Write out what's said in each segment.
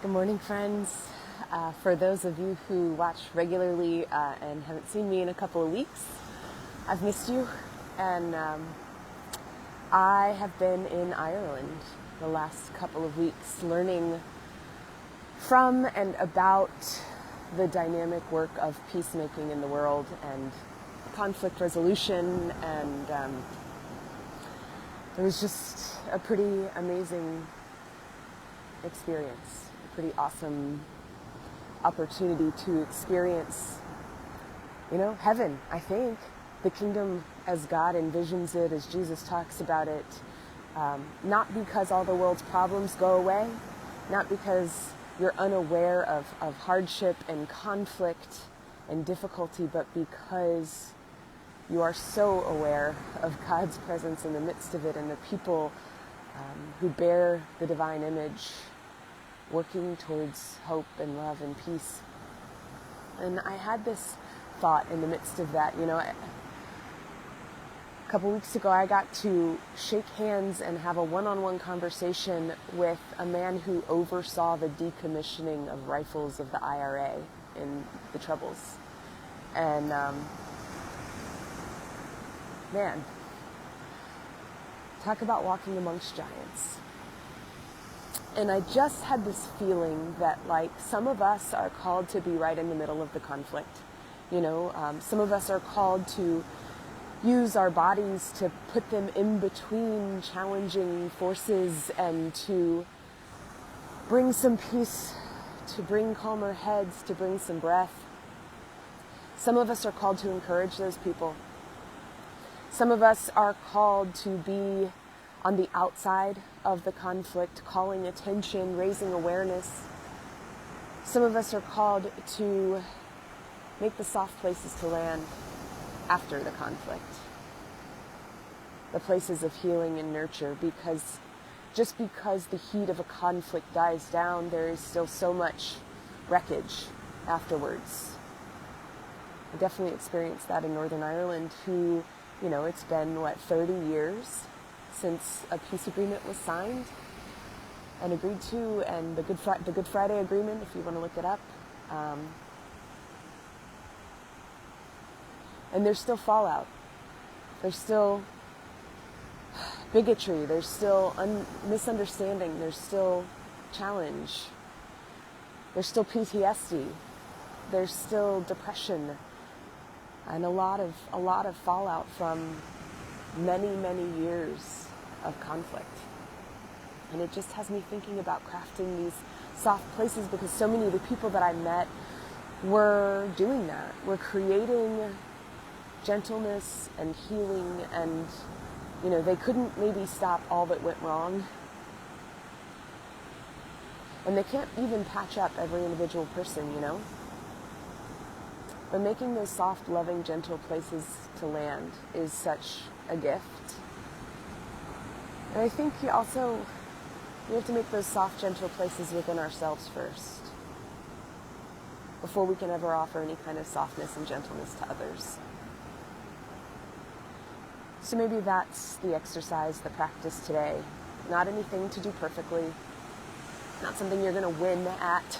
Good morning, friends. For those of you who watch regularly and haven't seen me in a couple of weeks, I've missed you. And I have been in Ireland the last couple of weeks learning from and about the dynamic work of peacemaking in the world and conflict resolution. And it was just a pretty amazing experience. Pretty awesome opportunity to experience, heaven, I think. The kingdom as God envisions it, as Jesus talks about it. Not because all the world's problems go away, not because you're unaware of hardship and conflict and difficulty, but because you are so aware of God's presence in the midst of it and the people who bear the divine image, working towards hope and love and peace. And I had this thought in the midst of that, a couple weeks ago I got to shake hands and have a one-on-one conversation with a man who oversaw the decommissioning of rifles of the IRA in the Troubles. And man, talk about walking amongst giants. And I just had this feeling that, some of us are called to be right in the middle of the conflict. Some of us are called to use our bodies to put them in between challenging forces and to bring some peace, to bring calmer heads, to bring some breath. Some of us are called to encourage those people. Some of us are called to be on the outside of the conflict, calling attention, raising awareness. Some of us are called to make the soft places to land after the conflict. The places of healing and nurture, because just because the heat of a conflict dies down, there is still so much wreckage afterwards. I definitely experienced that in Northern Ireland, it's been, 30 years since a peace agreement was signed and agreed to, and the Good Friday Agreement, if you want to look it up. And there's still fallout. There's still bigotry. There's still misunderstanding. There's still challenge. There's still PTSD. There's still depression, and a lot of fallout from many, many years of conflict. And it just has me thinking about crafting these soft places, because so many of the people that I met were doing that. Were creating gentleness and healing, and they couldn't maybe stop all that went wrong. And they can't even patch up every individual person, But making those soft, loving, gentle places to land is such a gift. And I think we have to make those soft, gentle places within ourselves first, before we can ever offer any kind of softness and gentleness to others. So maybe that's the exercise, the practice today. Not anything to do perfectly, not something you're going to win at,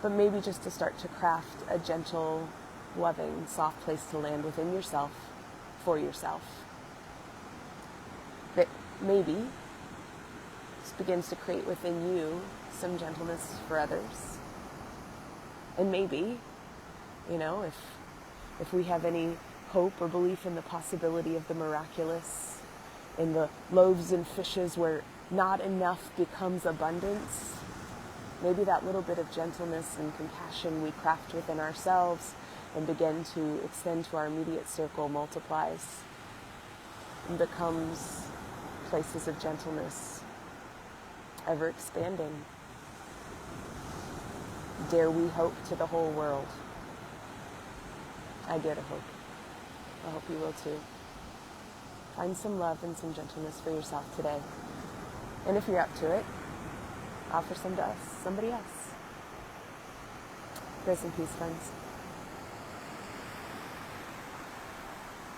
but maybe just to start to craft a gentle, loving, soft place to land within yourself, for yourself. That maybe this begins to create within you some gentleness for others. And maybe, if we have any hope or belief in the possibility of the miraculous, in the loaves and fishes where not enough becomes abundance, maybe that little bit of gentleness and compassion we craft within ourselves and begin to extend to our immediate circle multiplies and becomes places of gentleness, ever expanding. Dare we hope to the whole world? I dare to hope. I hope you will too. Find some love and some gentleness for yourself today. And if you're up to it, offer some to somebody else. Grace and peace, friends.